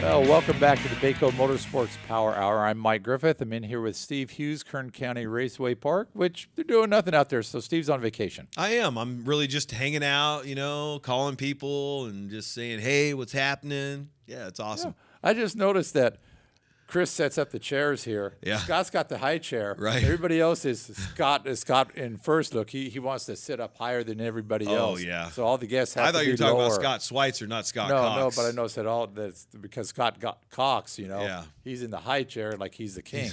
Well, welcome back to the Baco Motorsports Power Hour. I'm Mike Griffith. I'm in here with Steve Hughes, Kern County Raceway Park, which they're doing nothing out there, so Steve's on vacation. I am. I'm really just hanging out, calling people and just saying, hey, what's happening? Yeah, it's awesome. Yeah. I just noticed that Chris sets up the chairs here. Yeah. Scott's got the high chair. Right. Everybody else is Scott in first look. He wants to sit up higher than everybody else. Oh, yeah. So all the guests have I to thought be you were talking lower. about Scott Schweitzer, not Scott No, Cox. but I noticed that that's because Scott Cox, Yeah. he's in the high chair like he's the king.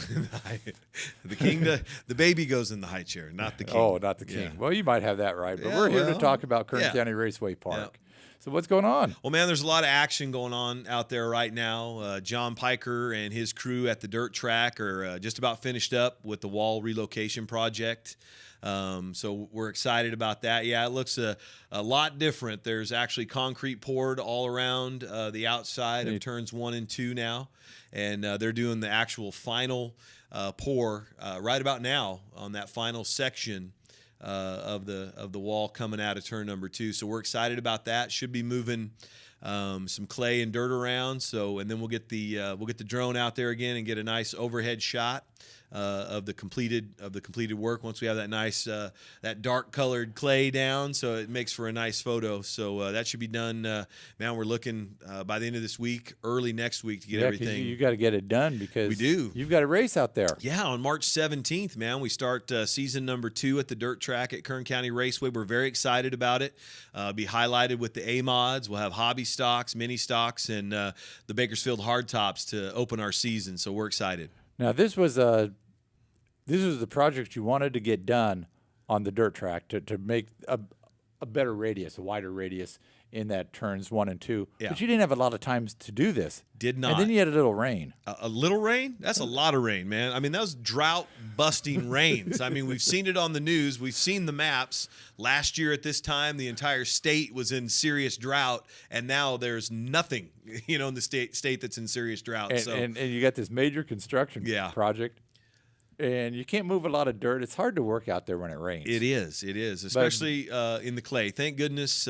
The king, the baby goes in the high chair, not the king. Oh, not the king. Yeah. Well, you might have that right, but Yeah, we're here to well, talk about Kern yeah. County Raceway Park. So what's going on? Well, man, there's a lot of action going on out there right now. John Piker and his crew at the dirt track are just about finished up with the wall relocation project. So we're excited about that. Yeah, it looks a lot different. There's actually concrete poured all around the outside of turns 1 and 2 now, and they're doing the actual final pour right about now on that final section of the wall coming out of turn number 2. So we're excited about that. Should be moving some clay and dirt around. So, and then we'll get the drone out there again and get a nice overhead shot of the completed work once we have that nice that dark colored clay down, so it makes for a nice photo. So that should be done. Man, we're looking by the end of this week, early next week to get everything. You got to get it done because we do. You've got a race out there. Yeah, on March 17th, man, we start season number 2 at the dirt track at Kern County Raceway. We're very excited about it. Be highlighted with the A mods. We'll have hobby stocks, mini stocks, and the Bakersfield hardtops to open our season. So we're excited. Now this was the project you wanted to get done on the dirt track to make a better radius, a wider radius in that turns 1 and 2. Yeah. But you didn't have a lot of times to do this. Did not. And then you had a little rain. A little rain? That's a lot of rain, man. I mean, those drought-busting rains. I mean, we've seen it on the news. We've seen the maps. Last year at this time, the entire state was in serious drought, and now there's nothing, in the state that's in serious drought. And you got this major construction project. And you can't move a lot of dirt. It's hard to work out there when it rains. It is, especially in the clay. Thank goodness,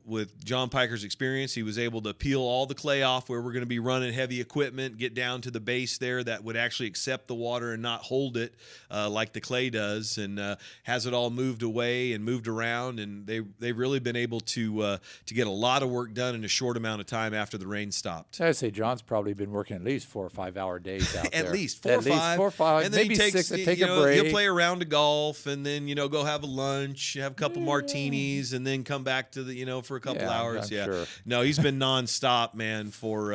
with John Piker's experience, he was able to peel all the clay off where we're going to be running heavy equipment, get down to the base there that would actually accept the water and not hold it like the clay does, and has it all moved away and moved around. And they've really been able to get a lot of work done in a short amount of time after the rain stopped. I'd say John's probably been working at least 4 or 5 hour days out there. At least 4 or 5. And then maybe he takes, 6. Take a break. He'll play a round of golf, and then go have a lunch, have a couple martinis, and then come back to the for a couple hours. I'm sure. No, he's been nonstop, man, for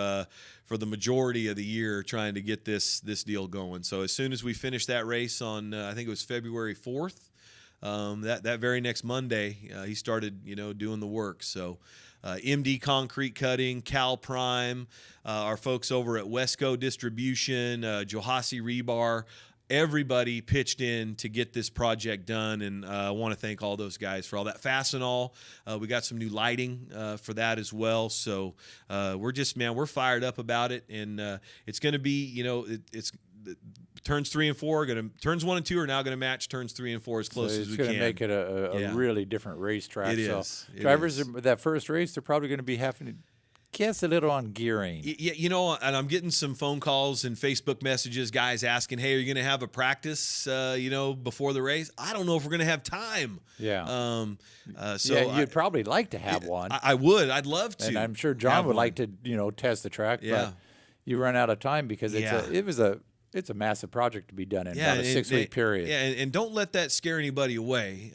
the majority of the year trying to get this deal going. So as soon as we finish that race on I think it was February 4th, that very next Monday, he started doing the work. So MD Concrete Cutting, Cal Prime, our folks over at Wesco Distribution, Johasi Rebar, everybody pitched in to get this project done, and I want to thank all those guys for all that. Fastenal, we got some new lighting for that as well. So we're fired up about it, and it's going to be, it's turns 3 and 4 turns 1 and 2 are now going to match turns 3 and 4 as close as we can. It's going to make it a really different racetrack. It is. Drivers, that first race, they're probably going to be having to guess a little on gearing. Yeah, and I'm getting some phone calls and Facebook messages, guys asking, hey, are you going to have a practice, before the race? I don't know if we're going to have time. Yeah. You'd probably like to have one. I would. I'd love to. And I'm sure John would like to, test the track. Yeah. But you run out of time because it's a massive project to be done in about a 6-week period. Yeah, and don't let that scare anybody away.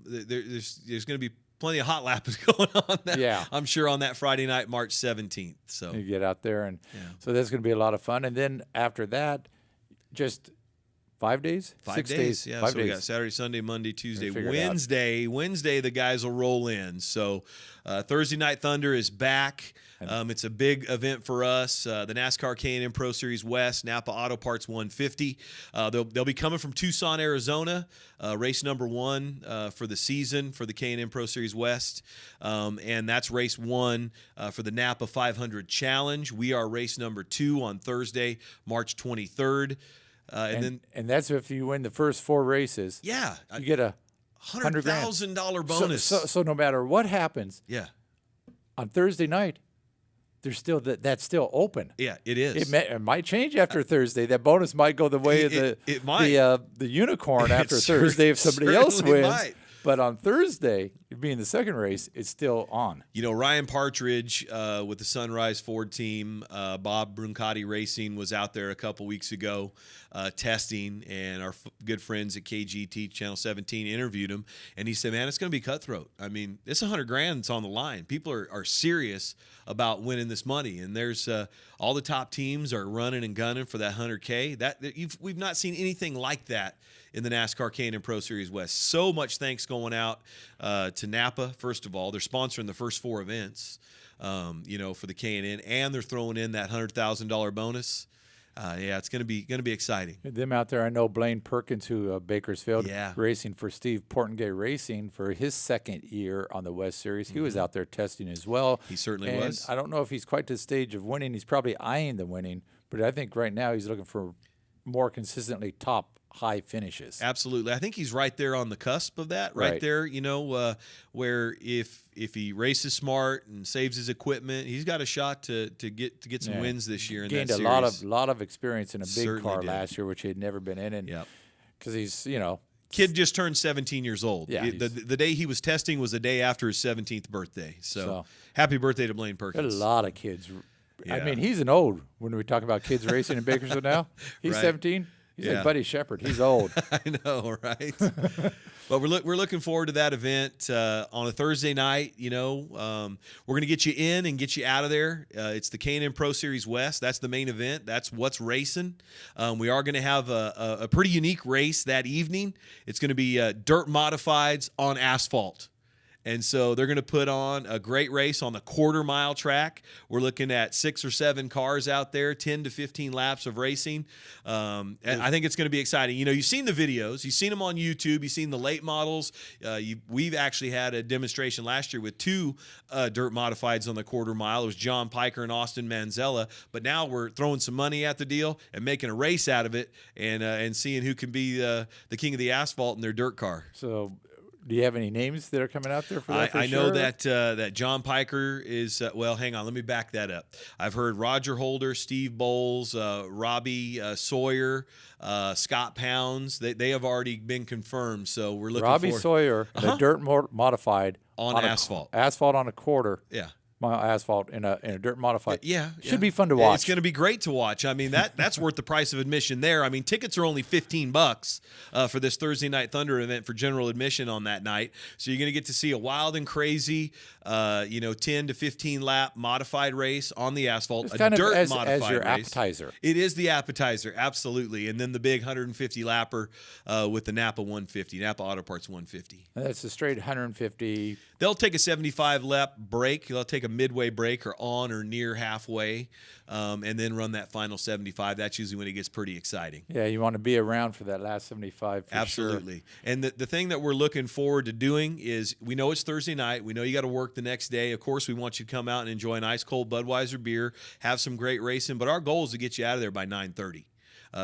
There's going to be plenty of hot lapping going on. I'm sure on that Friday night, March 17th. So you get out there, and so that's going to be a lot of fun. And then after that, just 5 days, 6 days. Yeah, 5 so days. we got Saturday, Sunday, Monday, Tuesday, Wednesday. Wednesday, the guys will roll in. So Thursday Night Thunder is back. It's a big event for us. The NASCAR K&N Pro Series West, Napa Auto Parts 150. They'll be coming from Tucson, Arizona, race number 1 for the season for the K&N Pro Series West. And that's race 1 for the Napa 500 Challenge. We are race number 2 on Thursday, March 23rd. And that's if you win the first 4 races. Yeah. You get a $100,000 bonus. So no matter what happens on Thursday night, there's still that's still open. Yeah, it is. It might change after Thursday. That bonus might go the way of It might. the unicorn after It Thursday if somebody else certainly wins. might. But on Thursday, being the second race, it's still on. You know, Ryan Partridge with the Sunrise Ford team, Bob Bruncati Racing was out there a couple weeks ago testing, and our good friends at KGT Channel 17 interviewed him, and he said, man, it's going to be cutthroat. I mean, it's $100 grand that's on the line. People are serious about winning this money, and there's all the top teams are running and gunning for that 100K. We've not seen anything like that in the NASCAR K&N Pro Series West. So much thanks going out to Napa, first of all. They're sponsoring the first 4 events, for the K&N, and they're throwing in that $100,000 bonus. It's going to be exciting. Them out there, I know Blaine Perkins, who Bakersfield Yeah. racing for Steve Portengay Racing for his second year on the West Series. He was out there testing as well. He certainly and was. I don't know if he's quite to the stage of winning. He's probably eyeing the winning, but I think right now he's looking for more consistently top high finishes. Absolutely. I think he's right there on the cusp of that, right there, where if he races smart and saves his equipment, he's got a shot to get some wins this year in Gained that a series. lot of experience in a big Certainly car did. last year, which he had never been in, and because he's Kid just turned 17 years old. Yeah, the day he was testing was the day after his 17th birthday. So happy birthday to Blaine got a Perkins. lot of kids. I Yeah. mean, he's an old when we talk about kids racing in Bakersfield now. He's Right. 17. He's Yeah. like Buddy Shepard. He's old. I know, right? But we're looking forward to that event on a Thursday night. We're going to get you in and get you out of there. It's the K&N Pro Series West. That's the main event. That's what's racing. We are going to have a pretty unique race that evening. It's going to be dirt modifieds on asphalt. And so they're going to put on a great race on the quarter-mile track. We're looking at 6 or 7 cars out there, 10 to 15 laps of racing. And I think it's going to be exciting. You've seen the videos. You've seen them on YouTube. You've seen the late models. We've actually had a demonstration last year with 2 dirt modifieds on the quarter-mile. It was John Piker and Austin Manzella. But now we're throwing some money at the deal and making a race out of it and seeing who can be the king of the asphalt in their dirt car. So, do you have any names that are coming out there for that? I know that John Piker is hang on, let me back that up. I've heard Roger Holder, Steve Bowles, Robbie Sawyer, Scott Pounds. They have already been confirmed. So we're looking Robbie for Sawyer, the dirt modified on asphalt. Asphalt on a quarter. Yeah. Asphalt in a dirt modified. Should be fun to watch. It's going to be great to watch. I mean, that's worth the price of admission there. I mean, tickets are only $15 for this Thursday Night Thunder event for general admission on that night. So you're going to get to see a wild and crazy, 10 to 15 lap modified race on the asphalt. It's a kind dirt of modified as your race. appetizer. It is the appetizer, absolutely, and then the big 150 lapper with the Napa 150, Napa Auto Parts 150. And that's a straight 150. They'll take a 75 lap break. They'll take a midway break or on or near halfway, and then run that final 75. That's usually when it gets pretty exciting. Yeah, you want to be around for that last 75 for Absolutely. sure. And the thing that we're looking forward to doing is we know it's Thursday night. We know you got to work the next day. Of course, we want you to come out and enjoy an ice cold Budweiser beer, have some great racing, but our goal is to get you out of there by 9:30.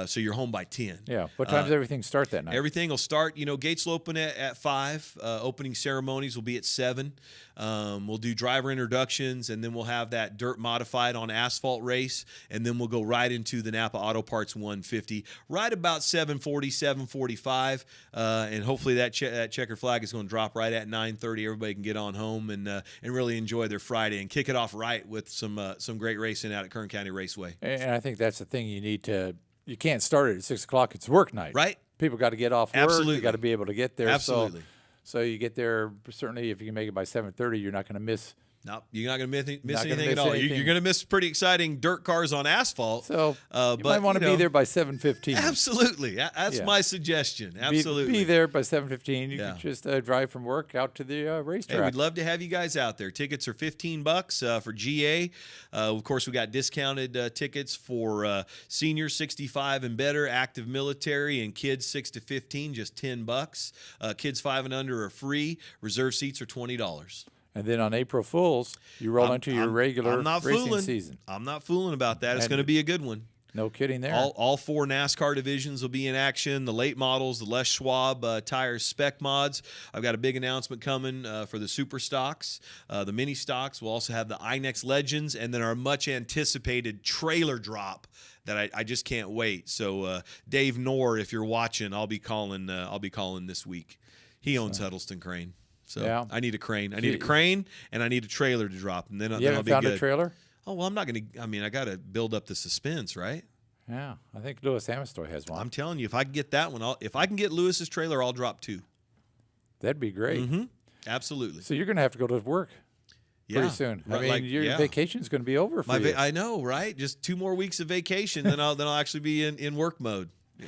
So you're home by 10. Yeah. What time does everything start that night? Everything will start, gates will open at 5. Opening ceremonies will be at 7. We'll do driver introductions, and then we'll have that dirt modified on asphalt race, and then we'll go right into the Napa Auto Parts 150, right about 7:40, 7:45, and hopefully that checker flag is going to drop right at 9:30. Everybody can get on home and really enjoy their Friday and kick it off right with some great racing out at Kern County Raceway. And I think that's the thing you need to. You can't start it at 6 o'clock. It's work night. Right. People got to get off work. Absolutely. You got to be able to get there. Absolutely. So you get there, certainly if you can make it by 7:30, you're not going to miss. No, you're not going to miss Not gonna anything miss at all. anything. You're going to miss pretty exciting dirt cars on asphalt. So you but, might want to be there by 7:15. Absolutely. That's Yeah. my suggestion. Absolutely. Be there by 7:15. You Yeah. can just drive from work out to the racetrack. Hey, we'd love to have you guys out there. Tickets are $15 for GA. Of course, we got discounted tickets for seniors 65 and better, active military, and kids 6 to 15, just $10. Kids 5 and under are free. Reserve seats are $20. And then on April Fools, you roll into your regular I'm not racing fooling. season. I'm not fooling about that. It's And- going to be a good one. No kidding there. All 4 NASCAR divisions will be in action. The late models, the Les Schwab tires spec mods. I've got a big announcement coming for the super stocks. The mini stocks will also have the iNext Legends, and then our much anticipated trailer drop that I just can't wait. So Dave Knorr, if you're watching, I'll be calling this week. He owns Huddleston Crane. So yeah. I need a crane. I need a crane, and I need a trailer to drop, and then You I'll haven't be found good. a trailer? Oh, well, I'm not going to – I mean, I got to build up the suspense, right? Yeah, I think Lewis Amistoy has one. I'm telling you, if I can get that one, if I can get Lewis's trailer, I'll drop 2. That'd be great. Mm-hmm. Absolutely. So you're going to have to go to work pretty soon. I mean, your vacation's going to be over for you. I know, right? Just 2 more weeks of vacation, then I'll actually be in work mode. Yeah.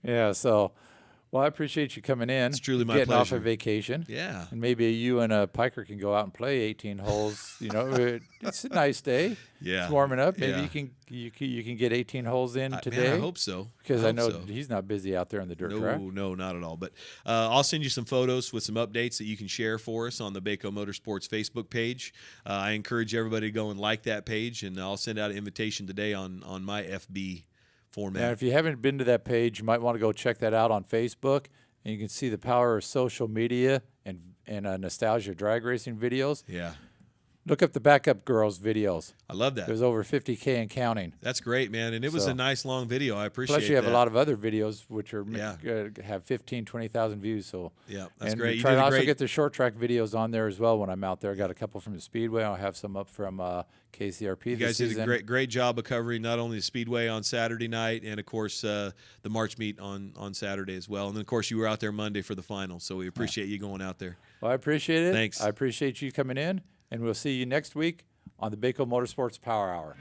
Yeah, so – well, I appreciate you coming in. It's truly my getting pleasure. off a vacation. Yeah. And maybe you and a Piker can go out and play 18 holes. You know, it's a nice day. Yeah. It's warming up. Maybe Yeah. you can get 18 holes in today. Man, I hope so. Because I know so. he's not busy out there on the dirt track. No, not at all. But I'll send you some photos with some updates that you can share for us on the Baco Motorsports Facebook page. I encourage everybody to go and like that page, and I'll send out an invitation today on my FB format. And if you haven't been to that page, you might want to go check that out on Facebook. And you can see the power of social media and nostalgia drag racing videos. Yeah. Look up the Backup Girls videos. I love that. There's over 50K and counting. That's great, man. And it was a nice long video. I appreciate it. Plus, you have a lot of other videos which are Yeah. have 15, 20,000 views. So yeah, that's and great. We You try did to a also great get the short track videos on there as well when I'm out there. I got a couple from the Speedway. I'll have some up from KCRP You this guys season. did a great job of covering not only the Speedway on Saturday night and, of course, the March meet on Saturday as well. And then, of course, you were out there Monday for the final. So we appreciate you going out there. Well, I appreciate it. Thanks. I appreciate you coming in, and we'll see you next week on the Baco Motorsports Power Hour.